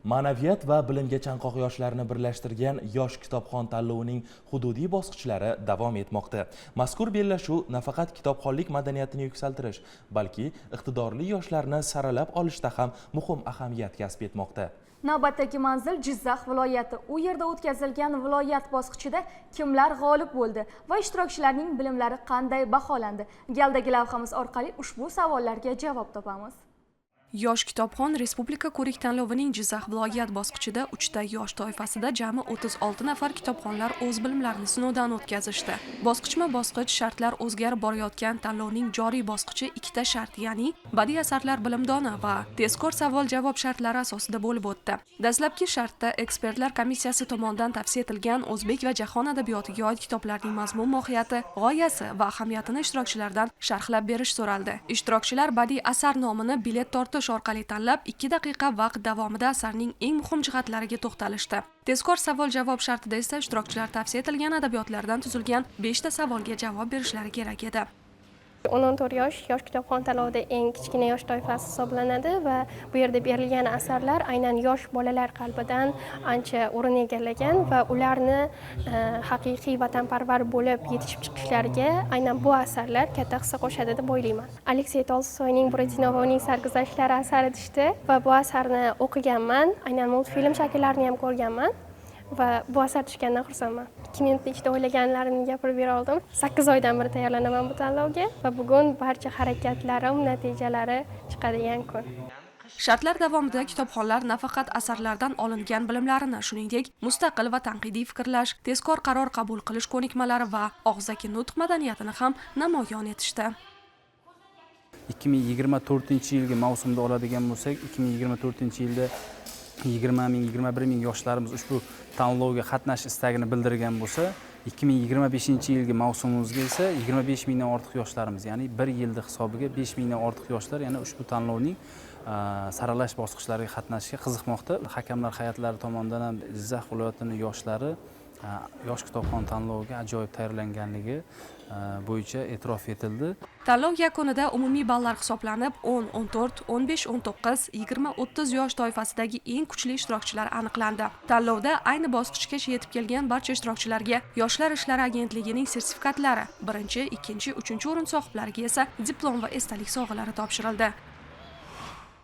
Ma'naviyat va bilimga chanqoq yoshlarni birlashtirgan Yosh kitobxon tanlovining hududiy bosqichlari davom etmoqda. Mazkur bellashuv nafaqat kitobxonlik madaniyatini yuksaltirish, balki iqtidorli yoshlarni saralab olishda ham muhim ahamiyat kasb etmoqda. Navbatdagi manzil Jizzax viloyati. U yerda o'tkazilgan viloyat bosqichida kimlar g'olib bo'ldi va ishtirokchilarning bilimlari qanday baholandi? Galdagi lavhamiz orqali ushbu savollarga javob topamiz. Yosh kitobxon Respublika ko'rik tanlovining Jizzax viloyat bosqichida 3 ta yosh toifasida jami 36 nafar kitobxonlar o'z bilimlarini sinovdan o'tkazishdi. Bosqichma-bosqich shartlar o'zgarib borayotgan tanlovning joriy bosqichi 2 ta shart, ya'ni badiiy asarlar bilimdoni va tezkor savol-javob shartlari asosida bo'lib o'tdi. Dastlabki shartda ekspertlar komissiyasi tomonidan tavsiya etilgan o'zbek va jahon adabiyotiga oid kitoblarning mazmun mohiyati, g'oyasi va ahamiyatini ishtirokchilardan sharhlab berish so'raldi. Ishtirokchilar badiiy asar nomini bilet tortish orqali tanlab 2 daqiqa vaqt davomida asarning eng muhim jihatlariga to'xtalishdi. Tezkor savol-javob shartida esa ishtirokchilar tavsiya etilgan adabiyotlardan tuzilgan 5 ta savolga javob berishlari kerak edi. 14 yosh kitobxon tanlovida eng kichkina yosh toifasi hisoblanadi va bu yerda berilgan asarlar aynan yosh bolalar qalbidan ancha o'rin egallagan va ularni haqiqiy vatanparvar bo'lib yetishib chiqishlariga aynan bu asarlar katta hissa qo'shadi deb o'ylayman. Aleksey Tolstoyning Buratino va uning sarguzashtlari asari tushdi va bu asarni o'qiganman, aynan multfilm shakllarini ham ko'rganman. Va bu asar tushgandan xursandman. 2 minutda ichida o'ylaganlarimni gapirib bera oldim. 8 oydan beri tayyorlanaman bu tanlovga va bugun barcha harakatlarim natijalari chiqadigan kun. Shartlar davomida kitobxonlar nafaqat asarlardan olingan bilimlarini, shuningdek, mustaqil va tanqidiy fikrlash, tezkor qaror qabul qilish ko'nikmalari va og'zaki nutq madaniyatini ham namoyon etishdi. 2024-yilgi mavsumda oladigan bo'lsak, 2024-yilda 20 ming yoshlarimiz ushbu tanlovga qatnashish istagini bildirgan bo'lsa, 2025-yilgi mavsumimizga esa 25 mingdan ortiq yoshlarimiz, ya'ni 1 yilda hisobiga 5 mingdan ortiq yoshlar yana ushbu tanlovning saralash bosqichlariga qatnashishga qiziqmoqda. Hakamlar hayotlari tomonidan ham Jizzax viloyatining yoshlari yosh kitobxon tanloviga ajoyib tayyorlanganligi bo'yicha e'tirof etildi. Tanlov yakunida umumiy ballar hisoblanib, 10, 14, 15, 19, 20, 30 yosh toifasidagi eng kuchli ishtirokchilar aniqlandi. Tanlovda ayni bosqichgacha yetib kelgan barcha ishtirokchilarga Yoshlar ishlari agentligining sertifikatlari, 1-chi, 2-chi, 3-chi o'rin sohiblariga esa diplom va esdalik sovg'alari topshirildi.